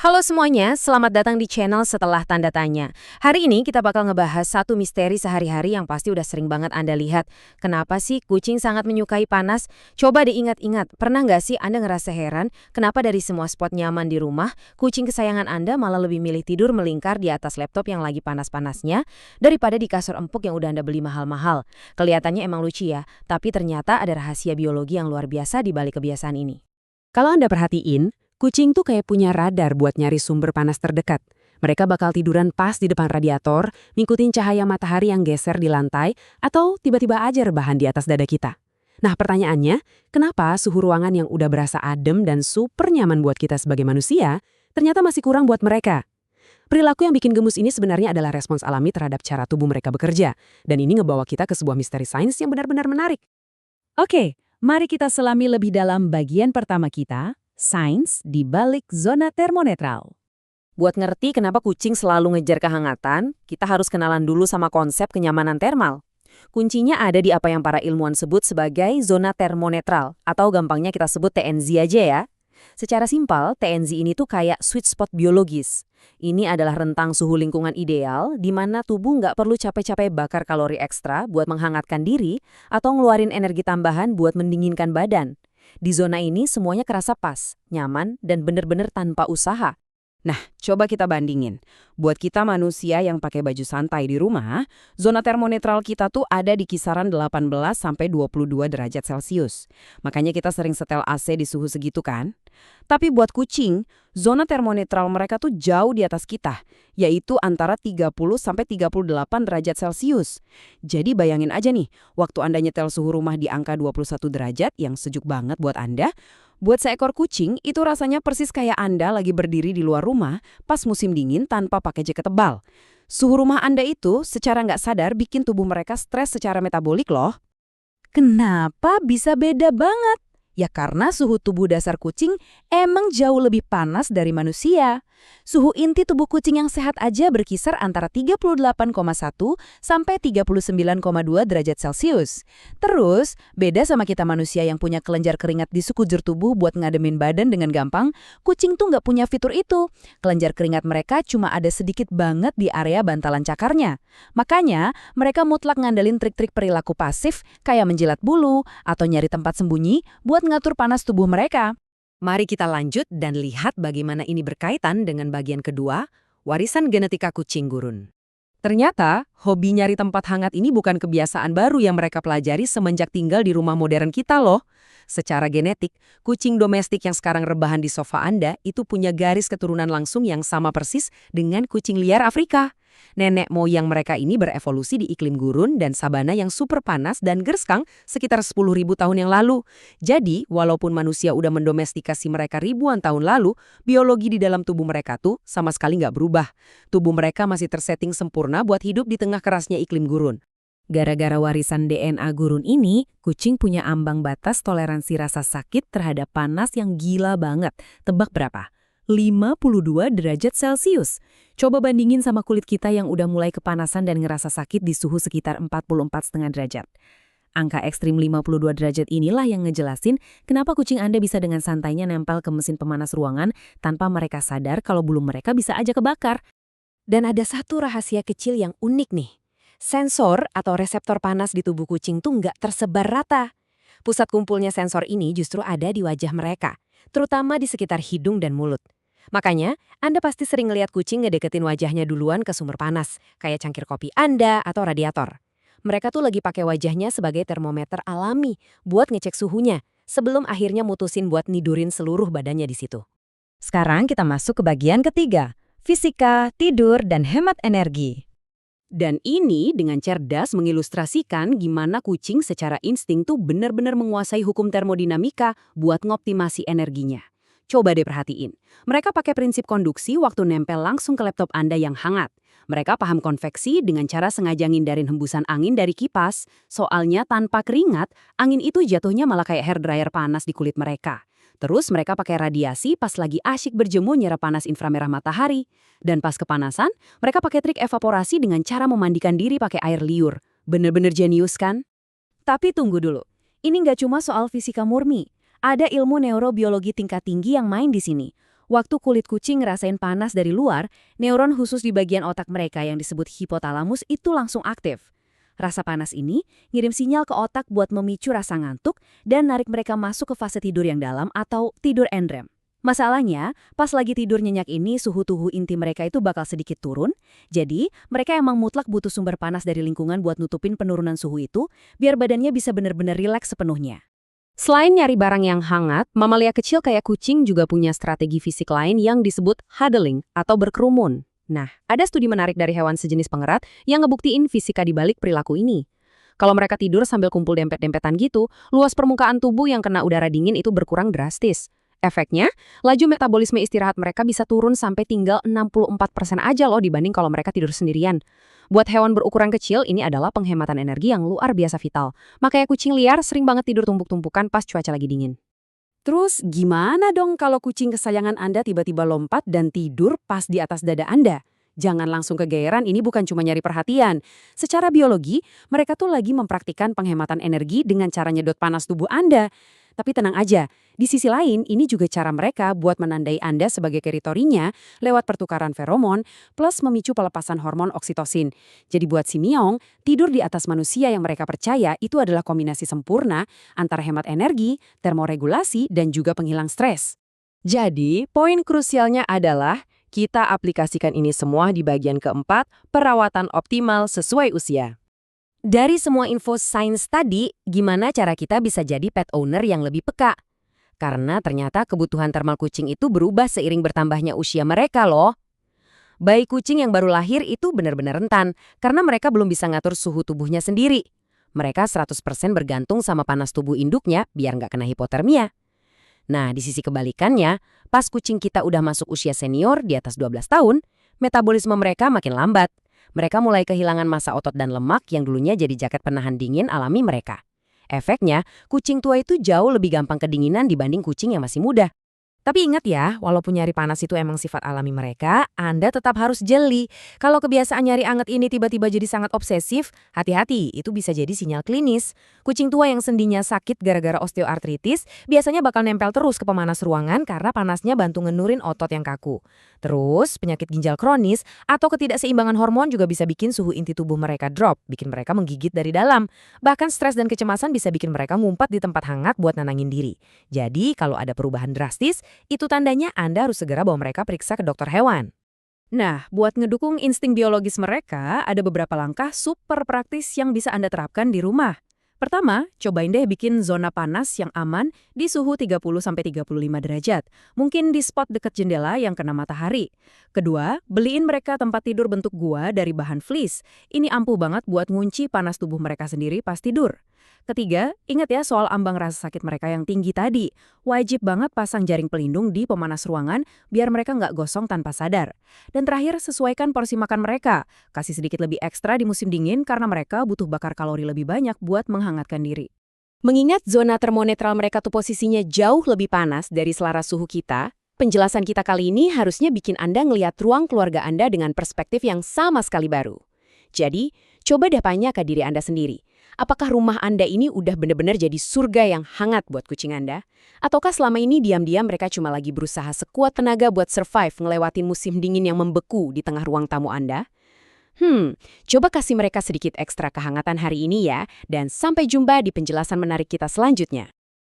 Halo semuanya, selamat datang di channel Setelah Tanda Tanya. Hari ini kita bakal ngebahas satu misteri sehari-hari yang pasti udah sering banget Anda lihat. Kenapa sih kucing sangat menyukai panas? Coba diingat-ingat, pernah nggak sih Anda ngerasa heran kenapa dari semua spot nyaman di rumah, kucing kesayangan Anda malah lebih milih tidur melingkar di atas laptop yang lagi panas-panasnya daripada di kasur empuk yang udah Anda beli mahal-mahal? Kelihatannya emang lucu ya, tapi ternyata ada rahasia biologi yang luar biasa di balik kebiasaan ini. Kalau Anda perhatiin, kucing tuh kayak punya radar buat nyari sumber panas terdekat. Mereka bakal tiduran pas di depan radiator, ngikutin cahaya matahari yang geser di lantai, atau tiba-tiba aja rebahan di atas dada kita. Nah pertanyaannya, kenapa suhu ruangan yang udah berasa adem dan super nyaman buat kita sebagai manusia, ternyata masih kurang buat mereka? Perilaku yang bikin gemus ini sebenarnya adalah respons alami terhadap cara tubuh mereka bekerja, dan ini ngebawa kita ke sebuah misteri sains yang benar-benar menarik. Oke, mari kita selami lebih dalam bagian pertama kita, sains di balik zona termonetral. Buat ngerti kenapa kucing selalu ngejar kehangatan, kita harus kenalan dulu sama konsep kenyamanan termal. Kuncinya ada di apa yang para ilmuwan sebut sebagai zona termonetral, atau gampangnya kita sebut TNZ aja ya. Secara simpel, TNZ ini tuh kayak sweet spot biologis. Ini adalah rentang suhu lingkungan ideal di mana tubuh nggak perlu capek-capek bakar kalori ekstra buat menghangatkan diri atau ngeluarin energi tambahan buat mendinginkan badan. Di zona ini semuanya kerasa pas, nyaman, dan bener-bener tanpa usaha. Nah, coba kita bandingin. Buat kita manusia yang pakai baju santai di rumah, zona termonetral kita tuh ada di kisaran 18–22 derajat Celcius. Makanya kita sering setel AC di suhu segitu kan? Tapi buat kucing, zona termonetral mereka tuh jauh di atas kita, yaitu antara 30–38 derajat Celcius. Jadi bayangin aja nih, waktu Anda nyetel suhu rumah di angka 21 derajat yang sejuk banget buat Anda, buat seekor kucing, itu rasanya persis kayak Anda lagi berdiri di luar rumah pas musim dingin tanpa pakai jaket tebal. Suhu rumah Anda itu secara nggak sadar bikin tubuh mereka stres secara metabolik loh. Kenapa bisa beda banget? Ya karena suhu tubuh dasar kucing emang jauh lebih panas dari manusia. Suhu inti tubuh kucing yang sehat aja berkisar antara 38,1 sampai 39,2 derajat Celcius. Terus, beda sama kita manusia yang punya kelenjar keringat di sekujur tubuh buat ngademin badan dengan gampang, kucing tuh nggak punya fitur itu. Kelenjar keringat mereka cuma ada sedikit banget di area bantalan cakarnya. Makanya, mereka mutlak ngandelin trik-trik perilaku pasif kayak menjilat bulu atau nyari tempat sembunyi buat ngatur panas tubuh mereka. Mari kita lanjut dan lihat bagaimana ini berkaitan dengan bagian kedua, warisan genetika kucing gurun. Ternyata, hobi nyari tempat hangat ini bukan kebiasaan baru yang mereka pelajari semenjak tinggal di rumah modern kita loh. Secara genetik, kucing domestik yang sekarang rebahan di sofa Anda itu punya garis keturunan langsung yang sama persis dengan kucing liar Afrika. Nenek moyang mereka ini berevolusi di iklim gurun dan sabana yang super panas dan gerskang sekitar 10.000 tahun yang lalu. Jadi, walaupun manusia udah mendomestikasi mereka ribuan tahun lalu, biologi di dalam tubuh mereka tuh sama sekali nggak berubah. Tubuh mereka masih tersetting sempurna buat hidup di tengah kerasnya iklim gurun. Gara-gara warisan DNA gurun ini, kucing punya ambang batas toleransi rasa sakit terhadap panas yang gila banget. Tebak berapa? 52 derajat Celcius. Coba bandingin sama kulit kita yang udah mulai kepanasan dan ngerasa sakit di suhu sekitar 44,5 derajat. Angka ekstrim 52 derajat inilah yang ngejelasin kenapa kucing Anda bisa dengan santainya nempel ke mesin pemanas ruangan tanpa mereka sadar kalau bulu mereka bisa aja kebakar. Dan ada satu rahasia kecil yang unik nih. Sensor atau reseptor panas di tubuh kucing tuh nggak tersebar rata. Pusat kumpulnya sensor ini justru ada di wajah mereka, terutama di sekitar hidung dan mulut. Makanya, Anda pasti sering ngeliat kucing ngedeketin wajahnya duluan ke sumber panas, kayak cangkir kopi Anda atau radiator. Mereka tuh lagi pakai wajahnya sebagai termometer alami buat ngecek suhunya, sebelum akhirnya mutusin buat nidurin seluruh badannya di situ. Sekarang kita masuk ke bagian ketiga, fisika, tidur, dan hemat energi. Dan ini dengan cerdas mengilustrasikan gimana kucing secara insting tuh benar-benar menguasai hukum termodinamika buat ngoptimasi energinya. Coba deh perhatiin, mereka pakai prinsip konduksi waktu nempel langsung ke laptop Anda yang hangat. Mereka paham konveksi dengan cara sengaja ngindarin hembusan angin dari kipas. Soalnya tanpa keringat, angin itu jatuhnya malah kayak hairdryer panas di kulit mereka. Terus mereka pakai radiasi pas lagi asyik berjemur nyerap panas inframerah matahari. Dan pas kepanasan, mereka pakai trik evaporasi dengan cara memandikan diri pakai air liur. Bener-bener jenius kan? Tapi tunggu dulu, ini nggak cuma soal fisika murni. Ada ilmu neurobiologi tingkat tinggi yang main di sini. Waktu kulit kucing ngerasain panas dari luar, neuron khusus di bagian otak mereka yang disebut hipotalamus itu langsung aktif. Rasa panas ini ngirim sinyal ke otak buat memicu rasa ngantuk dan narik mereka masuk ke fase tidur yang dalam atau tidur NREM. Masalahnya, pas lagi tidur nyenyak ini suhu tubuh inti mereka itu bakal sedikit turun, jadi mereka emang mutlak butuh sumber panas dari lingkungan buat nutupin penurunan suhu itu, biar badannya bisa benar-benar rileks sepenuhnya. Selain nyari barang yang hangat, mamalia kecil kayak kucing juga punya strategi fisik lain yang disebut huddling atau berkerumun. Nah, ada studi menarik dari hewan sejenis pengerat yang ngebuktiin fisika di balik perilaku ini. Kalau mereka tidur sambil kumpul dempet-dempetan gitu, luas permukaan tubuh yang kena udara dingin itu berkurang drastis. Efeknya, laju metabolisme istirahat mereka bisa turun sampai tinggal 64% aja loh dibanding kalau mereka tidur sendirian. Buat hewan berukuran kecil, ini adalah penghematan energi yang luar biasa vital. Makanya kucing liar sering banget tidur tumpuk-tumpukan pas cuaca lagi dingin. Terus gimana dong kalau kucing kesayangan Anda tiba-tiba lompat dan tidur pas di atas dada Anda? Jangan langsung kegeeran, ini bukan cuma nyari perhatian. Secara biologi, mereka tuh lagi mempraktikkan penghematan energi dengan cara nyedot panas tubuh Anda. Tapi tenang aja, di sisi lain ini juga cara mereka buat menandai Anda sebagai teritorinya lewat pertukaran feromon plus memicu pelepasan hormon oksitosin. Jadi buat si Miong, tidur di atas manusia yang mereka percaya itu adalah kombinasi sempurna antara hemat energi, termoregulasi, dan juga penghilang stres. Jadi, poin krusialnya adalah kita aplikasikan ini semua di bagian keempat, perawatan optimal sesuai usia. Dari semua info sains tadi, gimana cara kita bisa jadi pet owner yang lebih peka? Karena ternyata kebutuhan termal kucing itu berubah seiring bertambahnya usia mereka loh. Bayi kucing yang baru lahir itu benar-benar rentan, karena mereka belum bisa ngatur suhu tubuhnya sendiri. Mereka 100% bergantung sama panas tubuh induknya biar nggak kena hipotermia. Nah, di sisi kebalikannya, pas kucing kita udah masuk usia senior di atas 12 tahun, metabolisme mereka makin lambat. Mereka mulai kehilangan massa otot dan lemak yang dulunya jadi jaket penahan dingin alami mereka. Efeknya, kucing tua itu jauh lebih gampang kedinginan dibanding kucing yang masih muda. Tapi ingat ya, walaupun nyari panas itu emang sifat alami mereka, Anda tetap harus jeli. Kalau kebiasaan nyari anget ini tiba-tiba jadi sangat obsesif, hati-hati, itu bisa jadi sinyal klinis. Kucing tua yang sendinya sakit gara-gara osteoartritis biasanya bakal nempel terus ke pemanas ruangan karena panasnya bantu ngenurin otot yang kaku. Terus, penyakit ginjal kronis atau ketidakseimbangan hormon juga bisa bikin suhu inti tubuh mereka drop, bikin mereka menggigit dari dalam. Bahkan stres dan kecemasan bisa bikin mereka ngumpat di tempat hangat buat nenangin diri. Jadi, kalau ada perubahan drastis, itu tandanya Anda harus segera bawa mereka periksa ke dokter hewan. Nah, buat ngedukung insting biologis mereka, ada beberapa langkah super praktis yang bisa Anda terapkan di rumah. Pertama, cobain deh bikin zona panas yang aman di suhu 30-35 derajat. Mungkin di spot dekat jendela yang kena matahari. Kedua, beliin mereka tempat tidur bentuk gua dari bahan fleece. Ini ampuh banget buat ngunci panas tubuh mereka sendiri pas tidur. Ketiga, ingat ya soal ambang rasa sakit mereka yang tinggi tadi. Wajib banget pasang jaring pelindung di pemanas ruangan biar mereka nggak gosong tanpa sadar. Dan terakhir, sesuaikan porsi makan mereka. Kasih sedikit lebih ekstra di musim dingin karena mereka butuh bakar kalori lebih banyak buat menghangatkan diri. Mengingat zona termonetral mereka tuh posisinya jauh lebih panas dari selaras suhu kita, penjelasan kita kali ini harusnya bikin Anda ngelihat ruang keluarga Anda dengan perspektif yang sama sekali baru. Jadi, coba deh tanya ke diri Anda sendiri. Apakah rumah Anda ini udah benar-benar jadi surga yang hangat buat kucing Anda? Ataukah selama ini diam-diam mereka cuma lagi berusaha sekuat tenaga buat survive ngelewatin musim dingin yang membeku di tengah ruang tamu Anda? Coba kasih mereka sedikit ekstra kehangatan hari ini ya, dan sampai jumpa di penjelasan menarik kita selanjutnya.